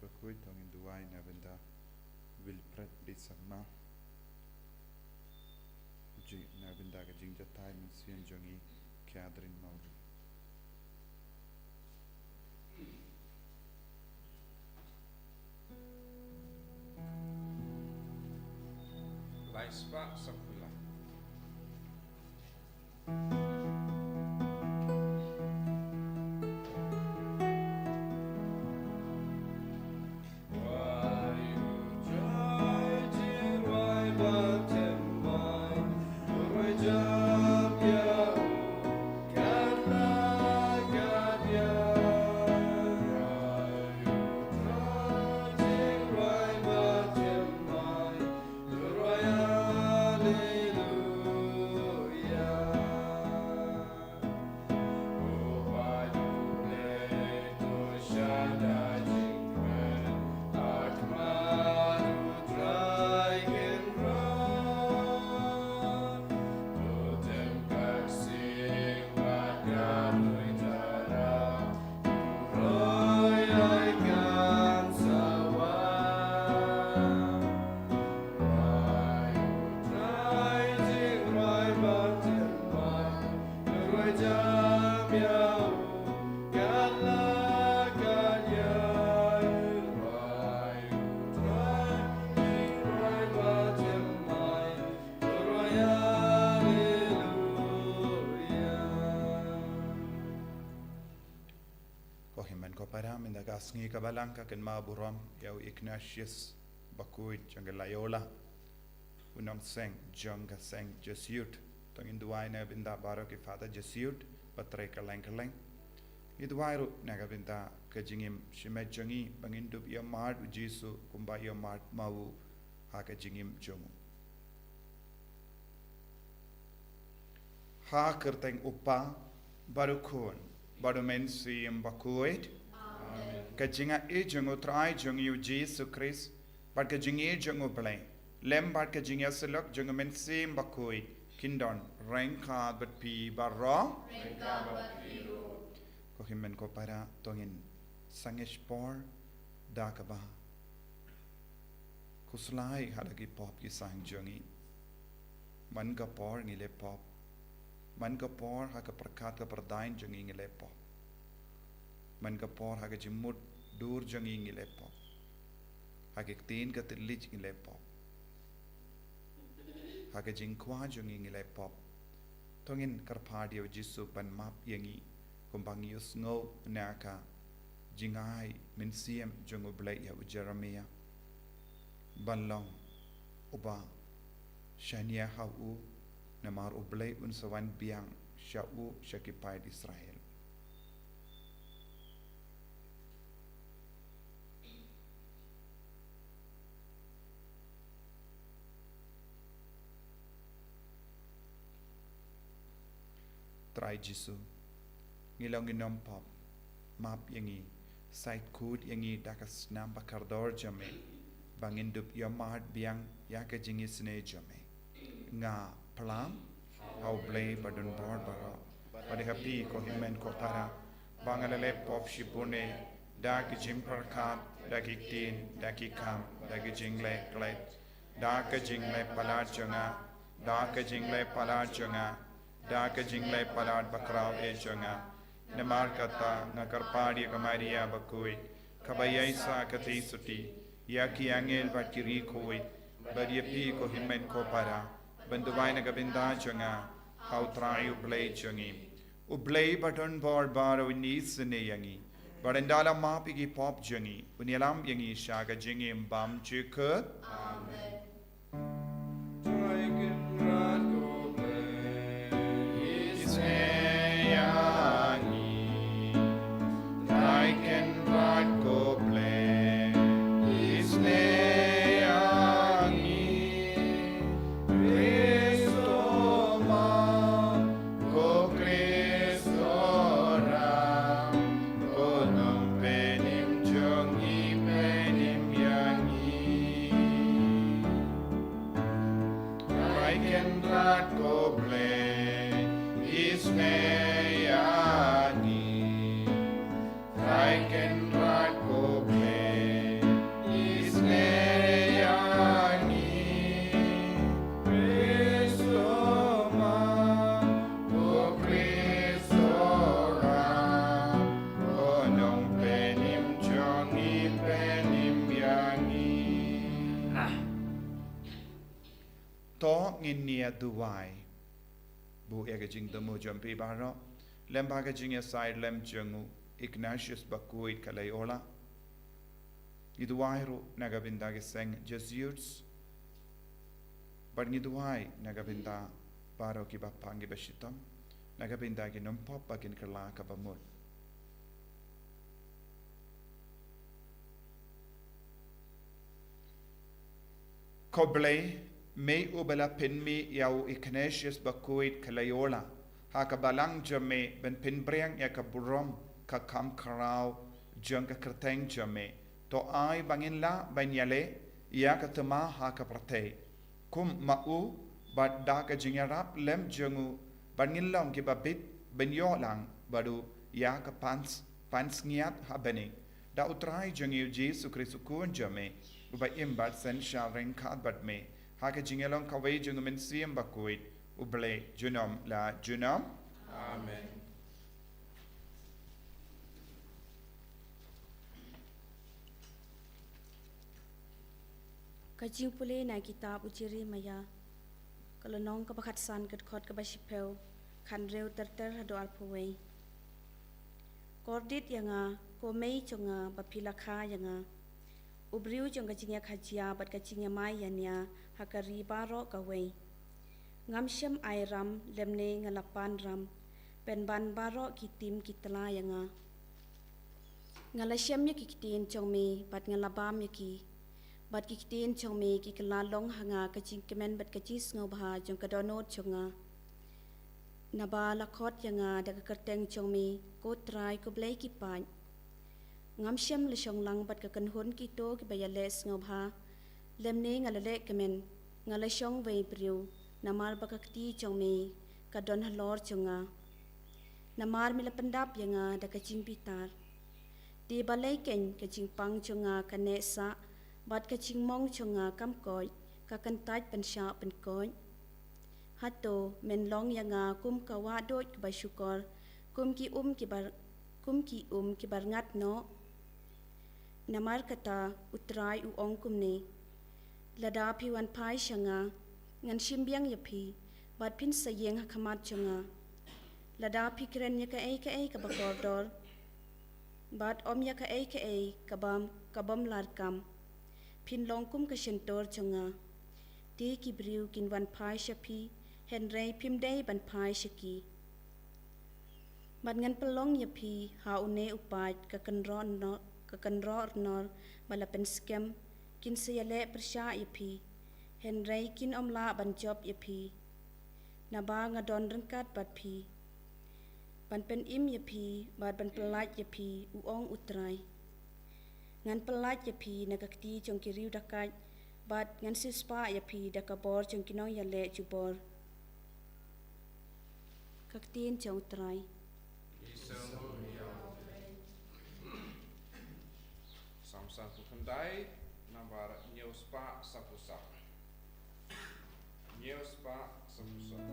bakui tongin duai na benda Wilfred di sama na benda ka jing jatai min sian jongi Catherine Mauri Laispa Sakula. Asngi kabalangka ken maburam yau Ignatius bakui jangga layola unang seng jangga seng Jesuit tongin duai na binda baro ki fata Jesuit patre kaleng idwai ru na ka binda ka jingim shimet jangi bangin dub ya mart Jesu kumba ya mart mau ha ka jingim jongu ha kerteng upa baru kun baru mensi yang bakuit Kajinga ejungu trai jungu Jesu Christ, but kajinga jungu play. Lembart kajinga selok jungu mensim bakui kindon rengka but pi barro. Ko himen ko para tongin sangish por dakaba. Kuslai halagi pop ki sang jungi. Man ka por ngile pop. Man ka por ha ka prakat ka perdain jungi ngile pop. Man ka por ha ka jimut dur jangi ngile pop ha ka tin ka tilich ngile pop ha ka jingkwa jangi ngile pop tongin karpadio Jesu pan map yangi kumbang yus ngo naka jingai mensiam jangu blai ya Jeremia banlong uba shania hau namar ublai unsawan biang syau syakipai Israel try Jesu ngilang inom pop map yangi site kud yangi dakas nam bakardor jame bangin dup yamart biang yaka jingis ne jame nga plam how blay badun board bara pada happy ko himen ko para bangalale pop shipune dak jimpar kap dakitin dakikam dakijingle klet dak jingle palat janga dak jingle palat janga Daka jinglai palat bakraw e jonga namar kata nakarpadi kamaria bakui kabayai sa kati suti yaki angel bakiri koi bariapi ko himen ko para banduwai na gabinda jonga how try ublay jongi ublay baton bor baro nis ne yangi barandala mapigi pop jongi unialam yangi shaga jingi mbam chika amen to nginia duwai bu ega jing demu jampi baro lem baga jing ya side lem jungu Ignatius bakuit kalayola iduwai ro nagabinda ge seng Jesuits bar ngiduwai nagabinda baro ki bapangi bashitam nagabinda ge numpop bagin kerla kabamut koble me ubala pinmi yau Ignatius bakuit kalayola haka balang jame ben pinbriang ya kaburom ka kam karau jang ka kerteng jame to ai bangin la banyale ya ka tema haka prate kum mau bad da ka jingarap lem jangu bangin long ki babit ben yo lang badu ya ka pans ngiat habeni da utrai jangu Jesu Kristu kun jame uba imbat sen shavring kad bad me haka jingelong kawai jangu men siem bakuit uble junom la junom Amen. Kajing pulih na kitab uciri maya. Kalau nong kebakat san kedkot kebasipel kan reu terter hado alpuway. Kordit yang komei jonga bapilakha yang ubriu jonga jingya khajia bat kajingya mai yanya hakari baro kaway. Ngamsyam airam lemne ngalapan ram penban baro kitim kitala yang ngalasyam ya kikitin jongme bat ngalabam yaki bat kikitin jongme kikilalong hanga kajing kemen bat kajis ngobha jong kadonot jonga naba lakot yang daga kerteng jongme ko try ko blai kipan ngamsyam lesyong lang bat kakanhon kito kibayales ngobha lemne ngalale kemen ngalasyong wei priu namar bakakti jongme kadon halor jonga namar mila pendap yang da kajing pitar di balai ken kajing pang jonga kanesa bat kajing mong jonga kamkoi kakantaj pensya penkoi hato menlong yang kum kawa dot kebasyukor kum ki kibar ngat no namar kata utrai uong kumne lada piwan pai syanga ngan simbiang yapi bat pin sayeng hakamat jonga lada pikiran ya ka ai kabakordor bat om ya ka ai kabam larkam pin longkum ka sentor jonga ti kibriu kin wan pai shapi henrei pimdei ban pai shaki bat ngan pelong yapi ha une upat ka kanror nor bala pen scam kin sayale persya yapi henrei kin omla ban job yapi naba ngadon rengkat bat pi ban pen im yapi bat ban pelat yapi uong utrai ngan pelat yapi nagakti jong kiriu dakat bat ngan sispa yapi dakabor jong kinong yale jubor kaktin jong utrai Samsang kukandai nambar nyospa sapusak nyospa sapusak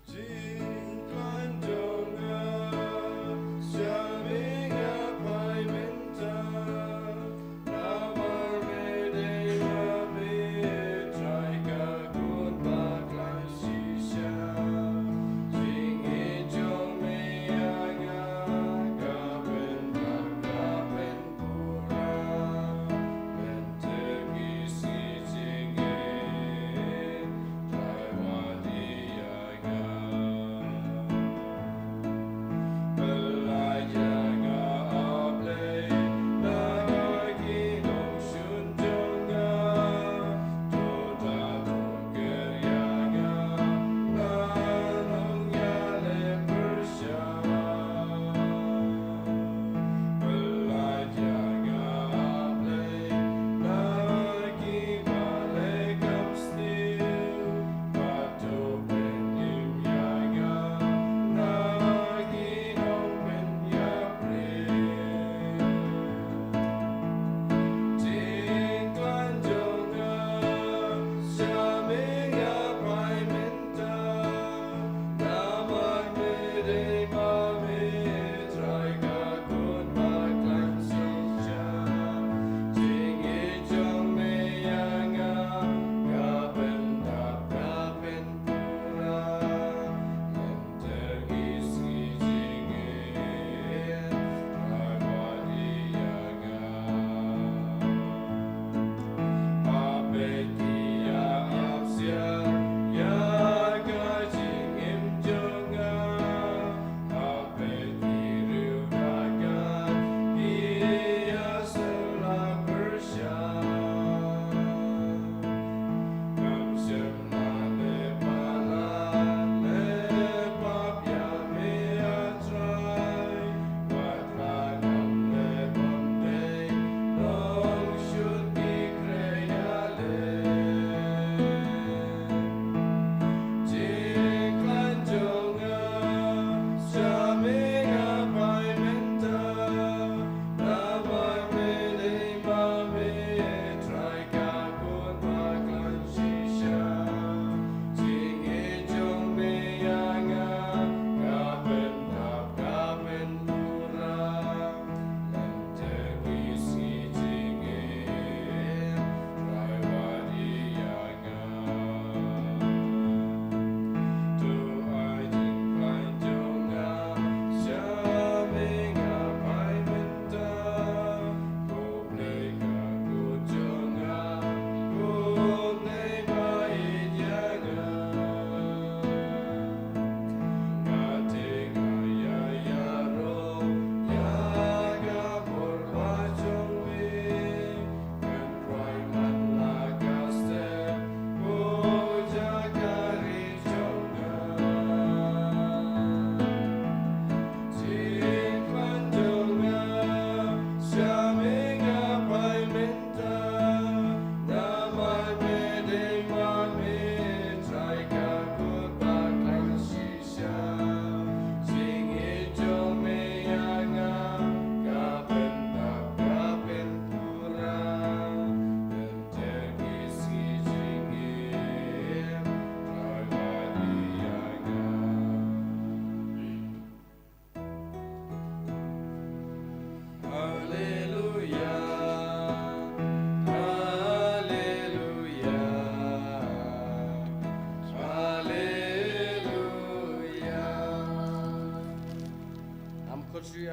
Jing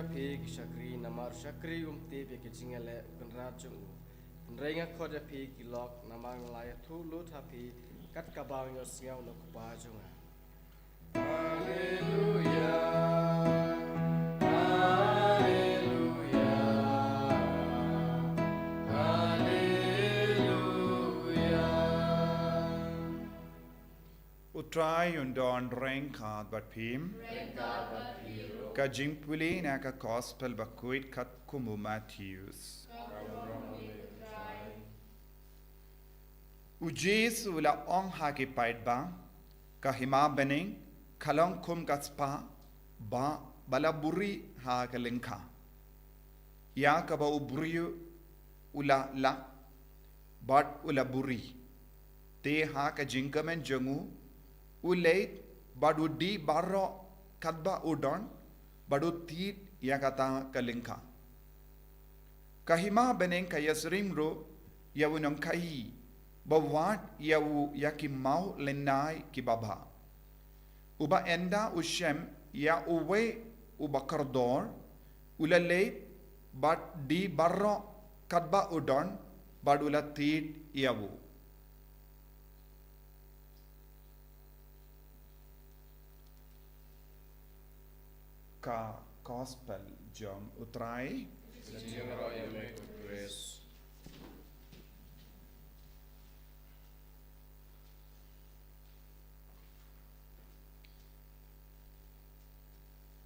phi shakri namar shakri te be ke chingale kunra chung renga khoda phi ki lok namang lai thu lu tha phi kat ka bang yo siaw no ba chung hallelujah Utrai undon reng khad bat phim ka jingpuli na ka gospel bakuit kat kumu Matthews Ujis ula ong ha ki pait ba ka hima bening kalong kum katspa ba balaburi ha ka lengka ya ka ba uburiyu ula la bat ula buri te ha ka jingkamen jangu uleit badu di barro kadba udon badu tit yakata kalingka kahima beneng kayasrim ro yawunong kai bawat yawu yakimau lenai kibaba uba enda ushem ya uwe uba kardor ulaleit bad di barro kadba udon badula tit yawu ka gospel jom utrai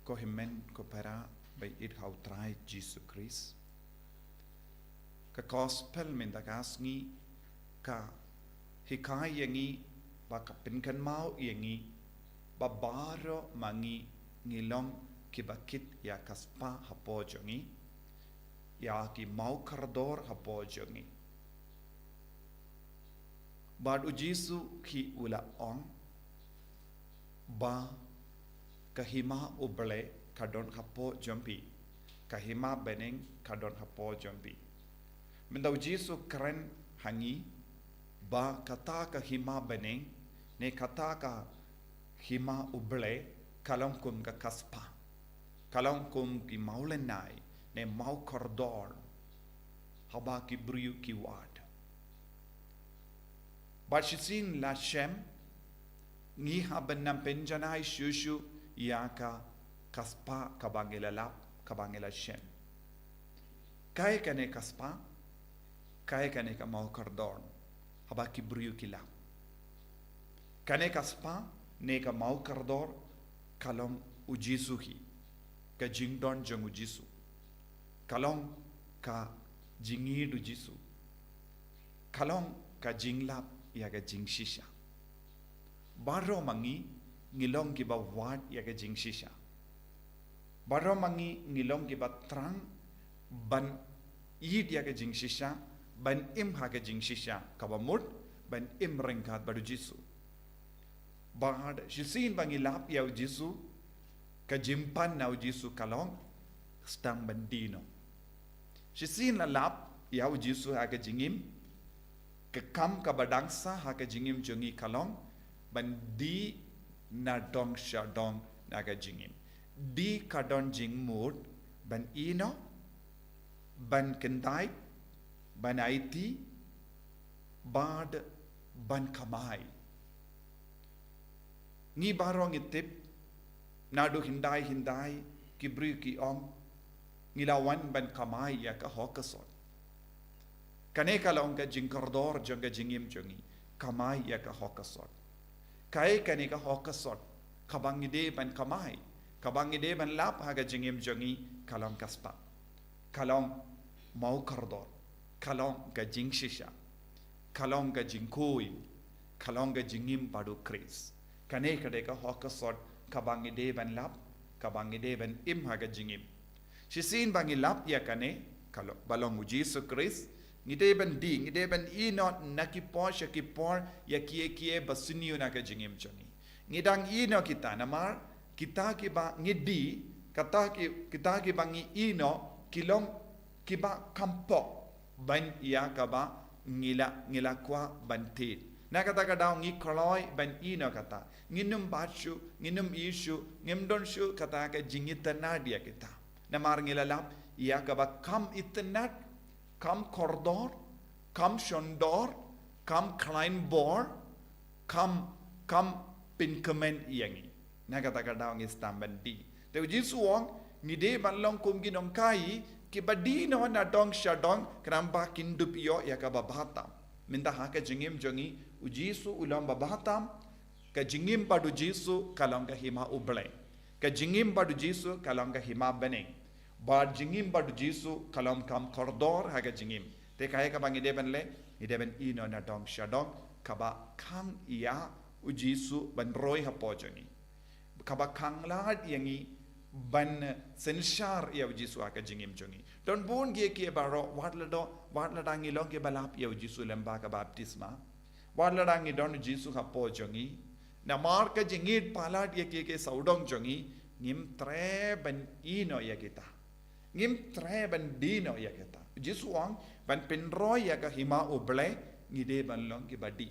ko himen ko para by it how try Jesus Christ ka gospel min da kasngi ka hikai yangi ba ka pinkan mau yangi babaro mangi ngilong kibakit ya kaspa hapo jongi ya ki mau kardor hapo jongi bad ujisu ki ula ong ba kahima uble kadon hapo jompi kahima beneng kadon hapo jompi menda ujisu keren hangi ba kata kahima beneng ne kata ka hima uble kalong kum ka kaspa kalong kum ki maulenai ne mau kordor haba ki briu ki wad bashisin la shem ngi haben nam penjanai shushu yaka kaspa kabangela lap kabangela shem kai kane kaspa kai kane ka mau kordor haba ki briu ki lap kane kaspa ne ka mau kordor kalong ujisu hi ka jingdon jang ujisu kalong ka jingi ujisu kalong ka jinglap ya ka jingshisha baro mangi ngilong ki ba wat ya ka jingshisha baro mangi ngilong ki ba trang ban yid ya ka jingshisha ban im ha ka jingshisha ka ba mut ban im rengkat badu jisu bad shisin bangi lap yau jisu ka jimpan nau jisu kalong stang bandino shisin la lap yau jisu ha ka jingim ka kam ka badangsa ha ka jingim jongi kalong bandi na dong sha dong na ka jingim di ka don jing mut ban ino ban kendai ban aiti bad ban kamai ngi barong itip nadu hindai kibri ki om ngilawan ban kamai ya ka hokasot kane kalong ka jingkardor jonga jingim jongi kamai ya ka hokasot kai kane ka hokasot kabangide ban kamai kabangide ban lap ha ga jingim jongi kalong kaspa kalong mau kardor kalong ka jingshisha kalong ka jingkoi kalong ka jingim padu kris kane kade ka hokasot kabangide ban lap kabangide ban im haga jingim shisin bangi lap ya kane kalo balong Jesus Christ ngide ban di ngide ban I not nakipor shakipor ya kie basuniu na ka jingim choni ngidang I no kita namar kita ki ba ngidi kita ki bangi I no kilong kiba kampo ban ya ka ba ngila kwa bantit nakata ka daw ngi koloi ban ino kata nginum bachu nginum ishu ngimdon shu kata ka jingita nadia kita Namar ngilalap ia kaba kam internet, kam koridor, kam shondor, kam kleinbor, kam pinkemen iangi. Nakata-kata ang istamban di. Tapi jisuang ngide balong kum ginong kai kibadi no na dong shadong kramba kindup iyo ya ka babatam. Minta haka jingim jongi ujisu ulam babatam ka jingim padu jisu kalong ka hima uble. Ka jingim padu jisu kalong ka hima beneng. Bar jingim padu jisu kalong kam koridor haka jingim. Te kaya ka bang ideben le ideben ino na dong shadong kaba kang iya ujisu ban roy hapo jongi. Kaba kang lad yangi ban senshar ya ujisu aka jingim jongi. Don bon gie kie baro watla dangi long ke balap ya ujisu lemba ka baptisma. Watla dangi don ujisu hapo jongi. Na mar ka jingit palat ya kie ke saudong jongi ngim tre ban ino ya kita. Ngim tre ban dino ya kita. Ujisu wang ban penroy ya ka hima uble ngide ban long ke badi.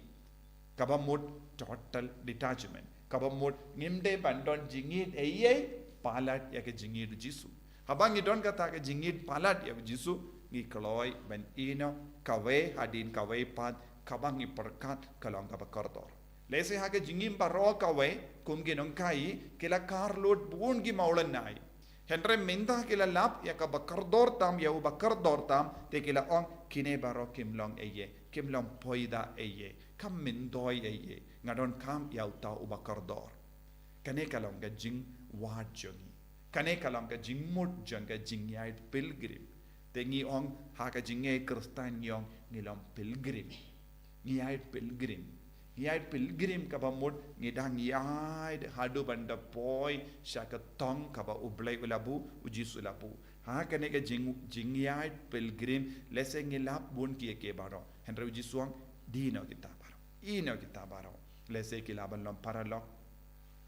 Kaba mood total detachment. Kaba mood ngimde bandon jingit palat ya ke jingit jisu. Habang idon kata ke jingit palat ya jisu ngi kloy ban ino kawe hadin kawe pat kabang ngi perkat kalong kaba koridor. Lese ha ke jingim baro kawe kum ginong kai kila karlot bun gi maulan nai. Henry minta kila lap ya kaba koridor tam ya uba koridor tam te kila ong kine baro kimlong kimlong poida kam mindoy ngadon kam yauta uba koridor. Kane kalong ka jing wad jongi. Kane kalong ka jing mut jong ka jing yait pilgrim. Tengi ong ha ka jinge kristan yong ngilong pilgrim. Ngiyait pilgrim. Ngiyait pilgrim kaba mut ngidang yait hadu banda boy syaka tong kaba ublay ulabu ujis ulabu. Ha kane ka jing yait pilgrim lese ngilap bun kie ke baro. Henry ujisuang dino kita baro. Ino kita baro. Lese kilaban long paralog.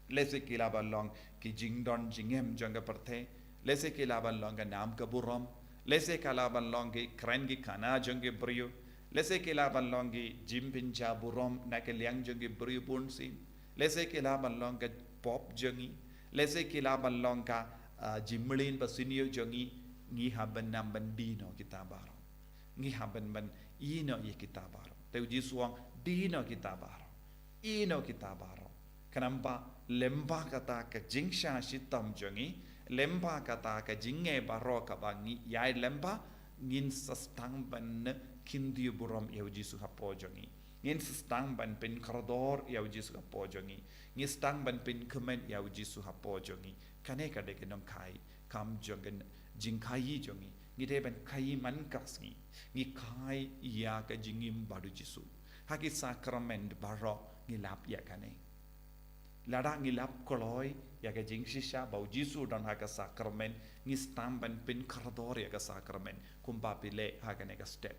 Lese kilaban long ki jingdon jingem jangga perthe. Lese kilaban long ka naam ka buram. Lese kilaban long ki kren ki kana jangga brio. Lese kilaban long ki jimpincha buram na ke liang jangga brio punsin. Lese kilaban long ka pop jangi. Lese kilaban long ka jimlin pasinyo jangi ngi haban namban dino kita baro. Ngi haban ban ino ye kita baro. Te uji suang dino kita baro. Ino kita baro. Kenapa lemba kata ke jingsha sitam jongi, lemba kata ke jingge baro kabangi yai lemba ngin sastang ban kindiu buram yauji suhapo jongi. Ngin sastang ban pen koridor yauji suhapo jongi. Ngin sastang ban pen kemen yauji suhapo jongi. Kane kade kenong kai kam jongen jingkai jongi. Ngide ban kai man kasngi. Ngi kai ya ke jingim badu jisu. Haki sakrament baro ngilap ya kane. Lada ngilap koloi ya ke jing shisha bau jisu dan haka sakrament ngistamban pin kardor ya ke sakrament kumpa pile haka nega step.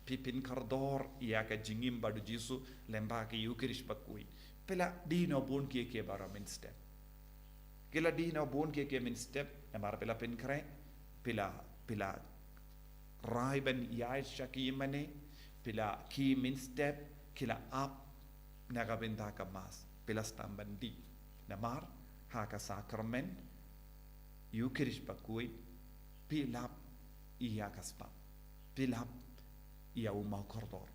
Pipin kardor ya ke jingim badu jisu lemba ke yukirish bakui. Pila dino bun kie ke bara min step. Kila dino bun kie ke min step namar pila pin kre pila raiban ya shaki mane pila ki min step kila up nagabinda ka mas pilas tambandi namar haka sakrament yukirish bakui pilap iya kaspa pilap iya umau koridor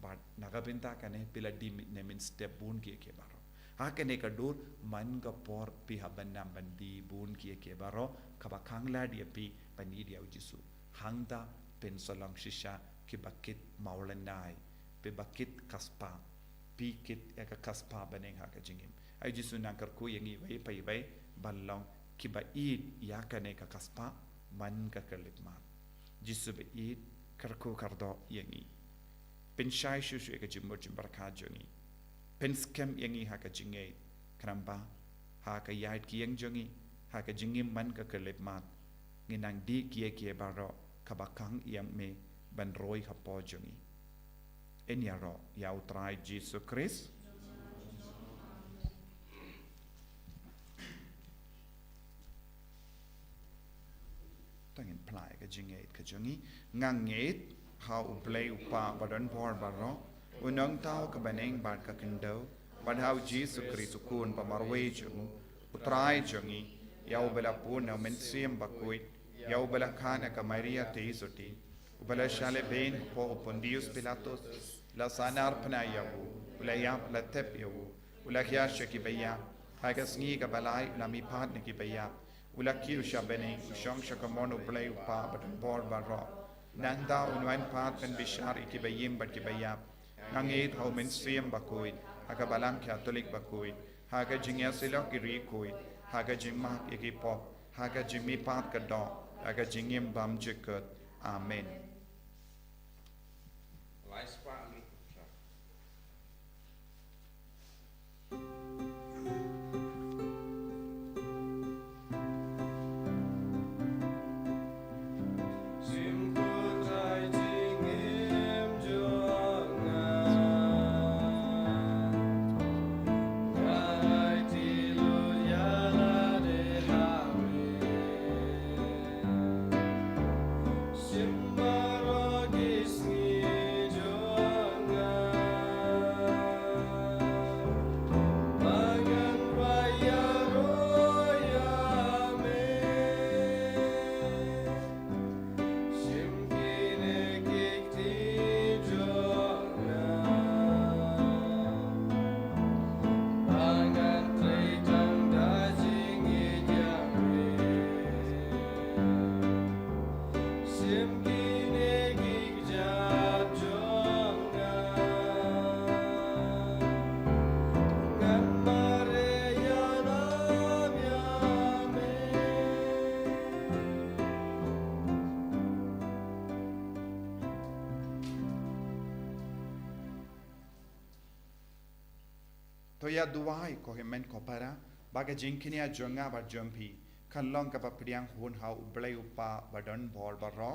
but nagabinda kane pila di nemin step bun kie ke baro haka ne kadur man ka por pihaban nambandi bun kie ke baro kabakang la dia pi panidi au jisu hangda pen solang shisha ki bakit maulanai pe bakit kaspa pikit eka kaspa baneng haka jingim ay jisu nangkar ku yangi bai pai bai balong kiba id yakane ka kaspa man ka kalipma jisu be id karku kardo yangi pen shai shushu eka jimur jimbar ka jongi pen skem yangi haka jingai kramba haka yait ki yang jongi haka jingim man ka kalipma nginang di kie baro kabakang yang me ban roi hapo jongi Enyaro ya utrai Jesus Christ. Tangin plai ka jingait ka jongi ngangait ha uplay upa badan por baro unang tao ka baneng bad ka kendo bad how Jesus Christ kun pamarwe jong utrai jongi ya ubela pun na mensiam bakuit ya ubala khana ka Maria te isoti ubala shale ben po Pontius Pilatus la sanar pna yawu ula ya la tep yawu ula kya shaki baya haga sngi ka balai la mi pat ne ki baya ula kiu shabene shong shakamono play upa but bor baro nanda unwan pat pen bishar ki bayim bat ki baya ngangit how men stream bakoi haga balang Catholic bakoi haga jingya silok ki ri koi haga jingma ki pop haga jimmi pat ka do haga jingim bam jikut amen Lai spa lu sa. to ya duai ko hemen ko para baga jinkinia jonga ba jumpi kan long ka pa priang hun hau blai upa badon bor baro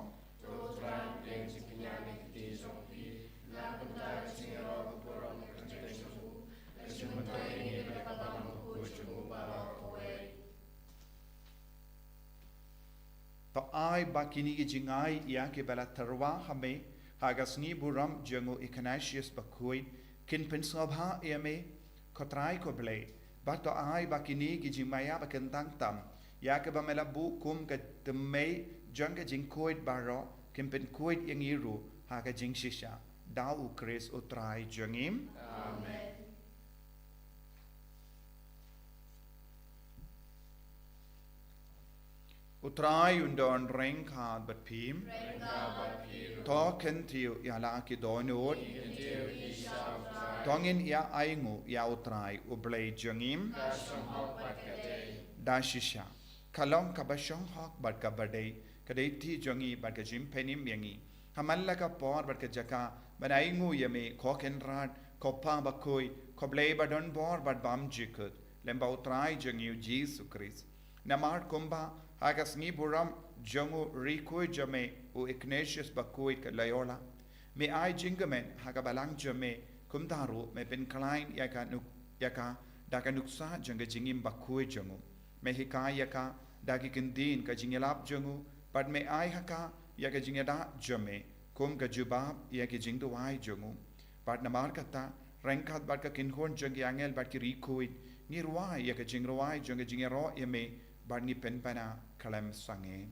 to ai bakini ki jingai ya ke bala tarwa hame hagasni buram jango Ignatius bakoi kin pensabha eme kotrai ko blai bato ai bakini ki jimaya bakentang tam ya ke bamela bu kum ke temei janga jingkoid baro kin pen koid yangiru haga jingshisha dau kris utrai jangim Amen. utrai undon rengka bat pim to kentiu ya la ki donot tongin ya aingu ya utrai ublai jangim dashisha kalong kabashong hok bat kabadei kadai ti jangi bat ka jim penim yangi hamalla ka por bat ka jaka banaingu yame koken rat kopa bakoi koblei badon bor bat bam jikut lemba utrai jangi Jesus Christ namar kumba hagas ni buram jangu rikoi jame u Ignatius bakoi ka layola me ai jingamen hagabalang jame kumdaru me pen klein yaka daga nuksa janga jingim bakoi jangu me hika yaka dagi kindin ka jingelap jangu pad me ai haka yaka jingeda jame kum ka jubab yaka jingduai jangu pad namar kata rengkat bad ka kinhon jangi angel bad ki rikoi ni ruai yaka jingruai janga jingero yame bad ni penpana kalam sange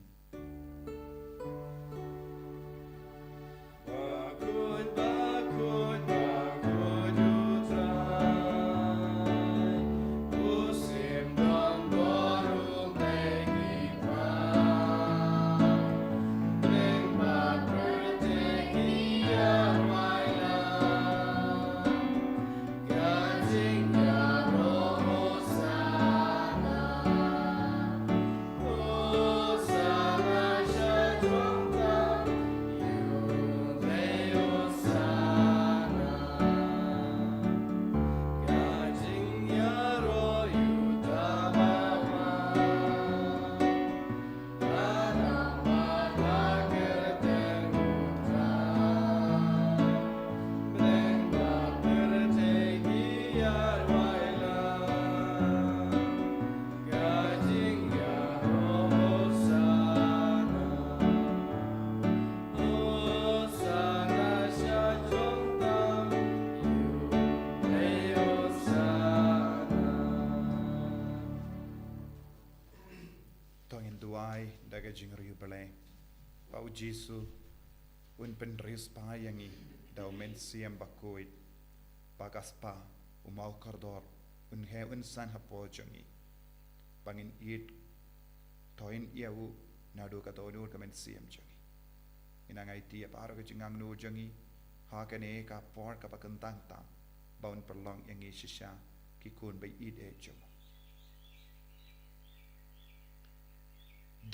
Hosanna. jingri bale pau Jesu un penris pa yangi dau men siam bakoit pagaspa umau kardor un he un san hapo jangi bangin it toin iau nadu ka tonur ka men siam jangi inangai ti aparo ka jingang nu jangi ha ka ne ka por ka pakentang tam baun perlong yangi shisha ki kun bai it e jong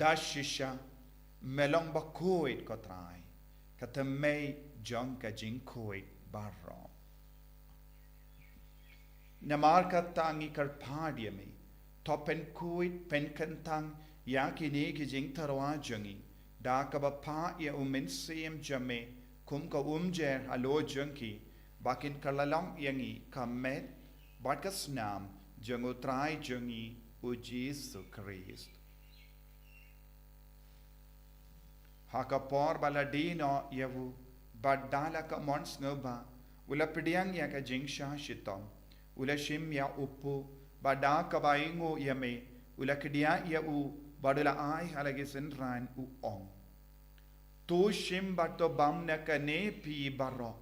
da shisha melong bakoit ko trai ka temei jong ka jing koit barro namar ka tangi kar phadiame topen koit pen kantang ya ki ne ki jing tarwa jangi da ka ba pha ya umen sem jame kum ka umjer alo jangki bakin kalalong yangi kamet batkas nam jango trai jangi u Jesus Christ haka por baladino yavu badala ka mons ngoba ula pidiang ya ka jingsha shitom ula shim ya upu bada ka baingo yame ula kidia ya u badula ai halagi senran u ong tu shim bato bam na ka ne pi baro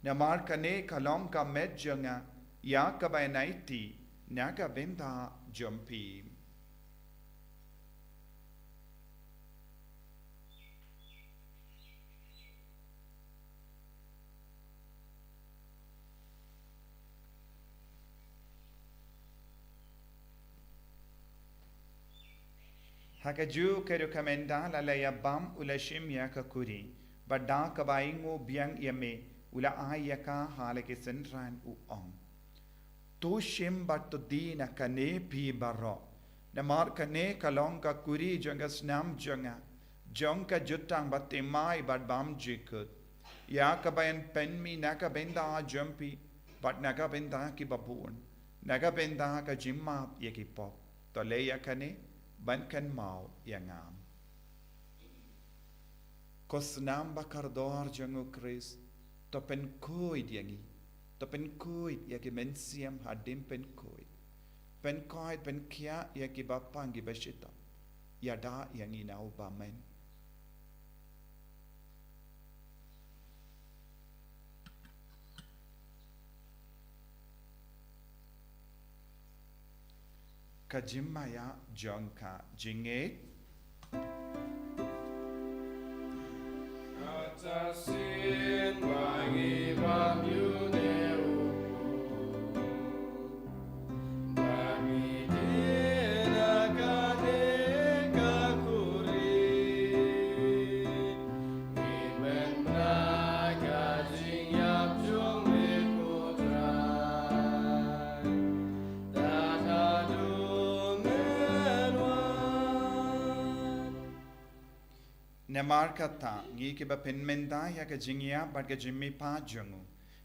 na mar ka ne kalom ka medjanga ya ka ba naiti na ka benda jumpi Hakaju ke recommenda la ya bam ula shim ya ka kuri bada ka baingo biang yame ula aya ka halake senran u ong to shim bat di na kane pi baro na mar kane kalong ka kuri janga snam janga jongka jutang batte mai bad bam jikut ya ka bayan pen mi na ka benda jumpy but na ka benda ki babun na ka benda ka jimma ye ki pop to le ya kane ban kan mau yangam kosnam bakardor jangu Chris to pen koid yangi to pen koid ya ki mensiam hadim pen koid pen kia ya ki bapangi bashita ya da yangi na ubamen Kajimaya Jonka Jinge Atasin wangi bam yuneu Bami dina kane kakuri Gimen naga jingyap jong mikutrai Tatadu Namar kata ngi ke ba penmenda ya ka jingia ba ka jimmi pa jangu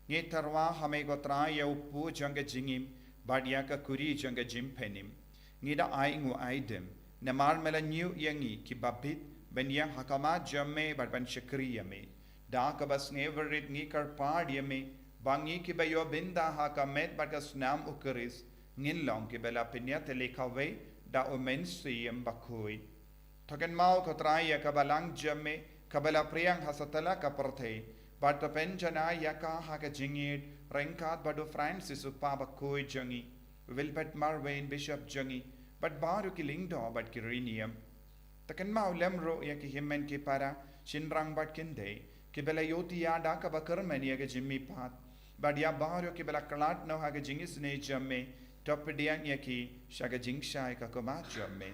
ngi tarwa hame go tra ya upu janga jingim ba ya ka kuri janga jim penim ngi da ai ngu aidem namar mela new yangi ki babit ben ya hakama jamme ba ban shakri yame da ka bas neverit ngi kar pad yame bangi ki ba yo binda hakamet ba ka snam ukaris ngin long ki bela penya tele kawe da omen siyam bakoi Token mau ko trai ka balang jamme kabala priang hasatala ka parthe but penjana yaka ha ka jingit renkat badu Francis upa ba koi jangi Wilbert Marwain Bishop jangi but baru ki lingdo but ki rinium Token mau lemro ya ki himmen ki para shinrang but kinde ki bela yoti ya da ka bakarman ya ka jimmi pat but ya baru ki bela kalat no ha ka jingis ne jamme topdiang ya ki shaga jingsha ka koma jamme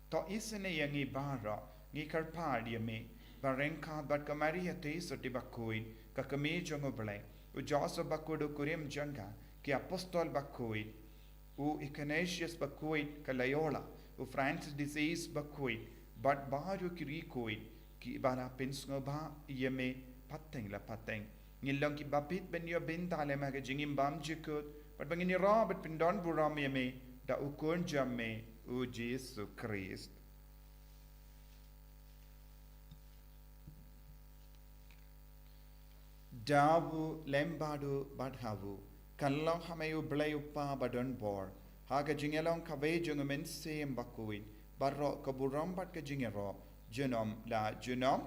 To isene yangi bara ngi karpad yame barenka bat kamari ate soti bakoin ka kami jongo ble u joso bakudo kurim janga ki apostol bakoin u Ignatius bakoin ka Loyola u Francis disease bakoin but baru kiri koin ki bara pensngo ba yame pateng la pateng ngilong ki babit ben yo bintale ma ka jingim bam jikut but bangini Robert pindon buram yame da ukon jamme o Jesus Christ. Davu lembadu badhavu kalong hamayu blayupa badon bor haga jingelong kabe jungumen sem bakuin barro kaburam bat ka jingero Junom la junom.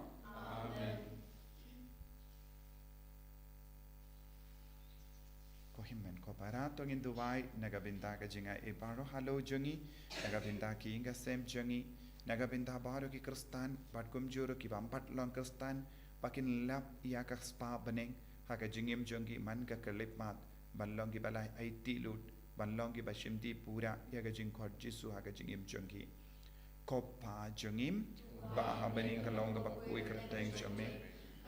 Ko himmen ko barato ngin duwai nagabinda ka jinga e baro halo jungi nagabinda ki inga sem jungi nagabinda baro ki kristan bat kum juro ki bampat long kristan pakin lap ia ka spa beneng haka jingim jungi man ka kelip mat banlong ki balai IT lut banlong ki bashimdi pura ia ka jing khot jisu haka jingim jungi kopa jungim ba ha bening ka long ka bakui ka teng jame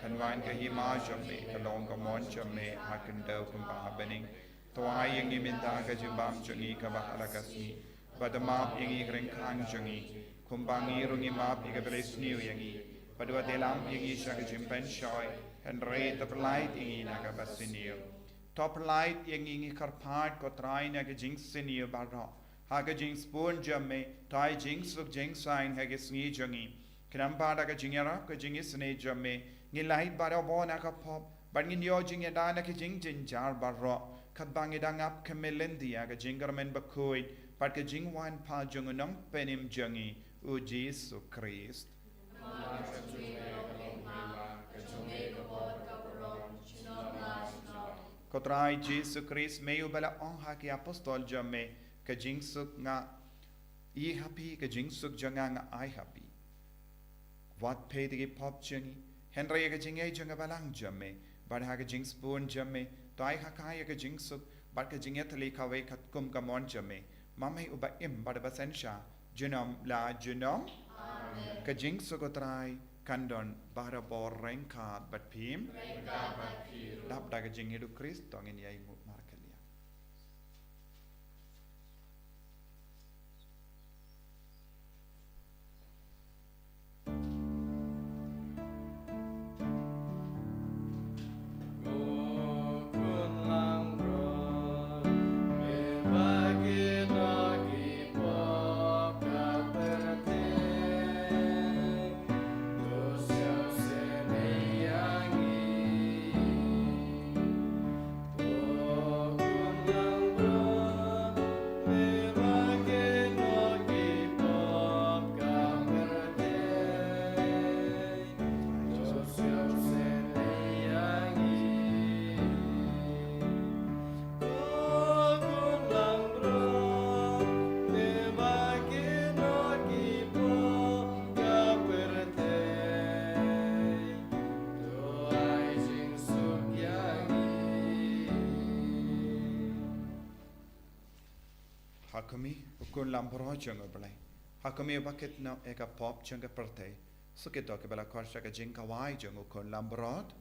kan wain ka hima jame ka long ka mon jame hakan dau kum ba ha bening toai yang iminta ka jimbam jungi ka ba ala kasni badamap yang reng khang jungi kumbangi rungi map iga beres new yangi padua delam yangi sa ka jimpen shoy and re the light yangi na ka basinio top light yangi karpat ko trai na ka jing sinio barra haga jing spoon jamme tai jing suk jing sign haga sngi jungi kinamba da ka jingera ka jingi sne jamme ngi light bara bona ka pop ban ngi yo jing da na ka jing jin jar barra kat bangi dangap kamelendi aga jingermen bakoi pat ka jing wan pa jungunong penim jungi o Jesu Christ. Kotrai Jesu Christ meyu bala on haki apostol jamme ka jing suk nga I happy ka jing suk janga nga I happy. Wat pe de pop jungi Henry ka jing junga balang jamme bad ha ka jing spoon jamme tai ha kai ka jing suk bad ka jing etli ka we kat kum ka mon jamme mamai uba im bad basensha Junom la junom. Ka jing sukotrai kandon bara bor rengka bat pim. Dap da ka jing hidu Christ tongin yai mu markalia. Hakumi ukun lampro junga balai. Hakumi bucket no eka pop junga perte. Sukito ke bala korsha ka jing kawai junga ukun lambrod.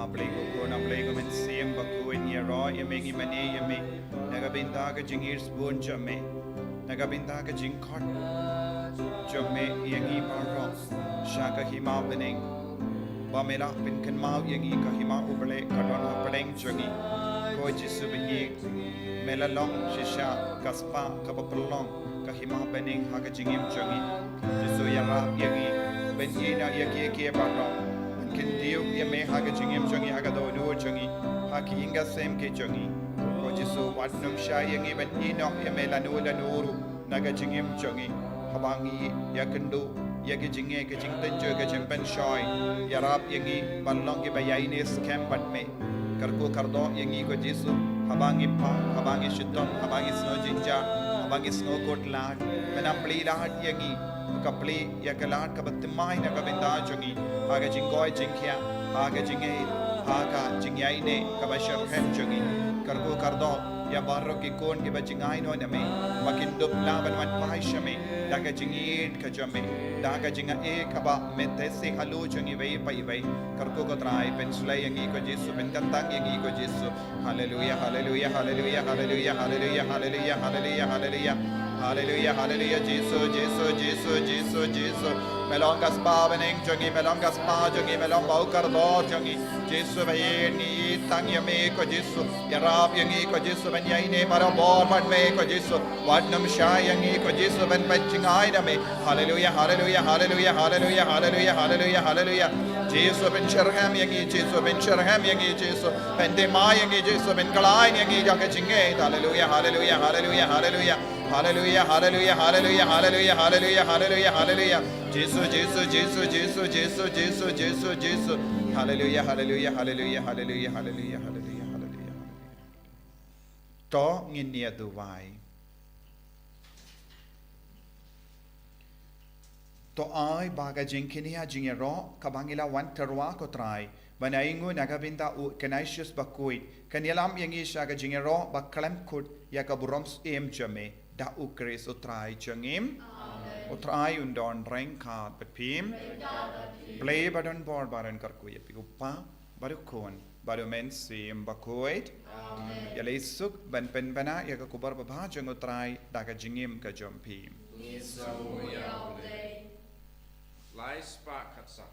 Abligo kon abligo men siem baku in yero yemengi mane yeme nagabinda ka jingir spoon jame nagabinda ka jingkot jame yangi parro shaka hima bening bamela bin kan mau yangi ka hima ubale kadon hapdeng jangi ko jisu benyi melalong shisha kaspa kapapalong ka hima bening haga jingim jangi jisu yara yangi benyi na yaki ke parro Kindiu ya me haga jingim jangi haga do nu jangi haki inga sem ke jangi ko jisu watnum sha yangi ben ino ya me lanu naga jingim jangi habangi ya kendu ya ke jinge ke jingten jo ke jempen shoy ya rap yangi ballong ke bayai ne scam bat me karko kardo yangi ko jisu habangi shiton habangi sno jinja habangi sno kot lat menapli lat yangi kapli ya kalat ka batmai na ka benda jangi haga jingoi jingkya haga jingai haga jingyai ne kabashar hem jangi kargo kardo ya barro ki kon ki bajingai no name makin dup laban wan pai shame daga jingit ka jame daga jinga e kaba mente se halu jangi vei pai vei kargo ko trai pensulai yangi ko jesu ben kantang yangi ko jesu hallelujah hallelujah hallelujah hallelujah hallelujah hallelujah hallelujah hallelujah Hallelujah, hallelujah, Jesus, Jesus, Jesus, Jesus, Jesus. Melong kaspa beneng jangi, melong kaspa jangi, melong bau kardo jangi. Jesus bayeni tang yame ko Jesus. Yarab yangi ko Jesus ben yaine mara bor mat me ko Jesus. Watnam shay yangi ko Jesus ben pachingai na me. Hallelujah, hallelujah, hallelujah, hallelujah, hallelujah, hallelujah, hallelujah. Jesus ben Sherham yangi, Jesus ben Sherham yangi, Jesus ben Dema yangi, Jesus ben Kalai yangi jaga chinge. Hallelujah, hallelujah, hallelujah, hallelujah. Hallelujah, hallelujah, hallelujah, hallelujah, hallelujah, hallelujah, hallelujah. Jesus, Jesus, Jesus, Jesus, Jesus, Jesus, Jesus, Jesus. Hallelujah, hallelujah, hallelujah, hallelujah, hallelujah, hallelujah, hallelujah. To nginia duwai. To ai baga jingkinia jingero kabangila wan terwa ko try. Banaingu nagabinda u kenaisius bakuit. Kanilam yangi shaga jingero baklem kut yakaburoms jame. Da ukris utrai jangim utrai undon rengkat bepim play badon board baron karkuy pigupa barukon barumen sim bakuit yalisuk ban penbana yakakubar babha jang utrai daga jingim ka jompim Lai spa katsa.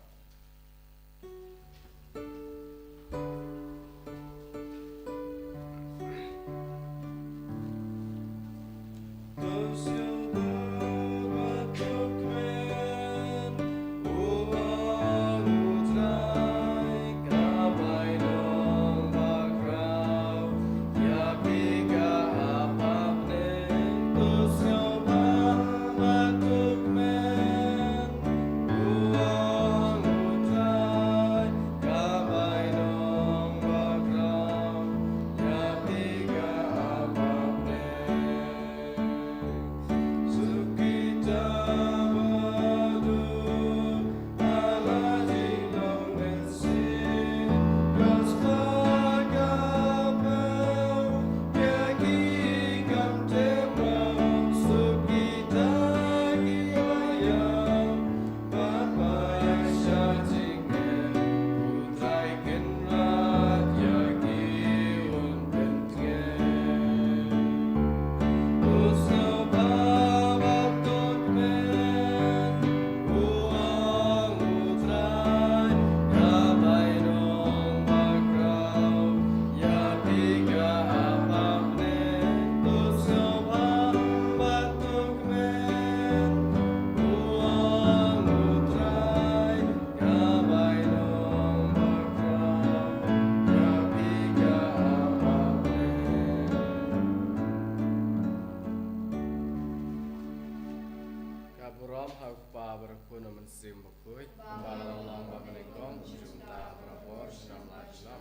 Kaburam hak pa berkuna mensim bakui Balang lamba menegong Jumta berabor Senam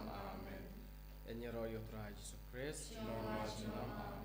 amen Enyeroyo Tuhan Yesus Kristus Normal Senam amen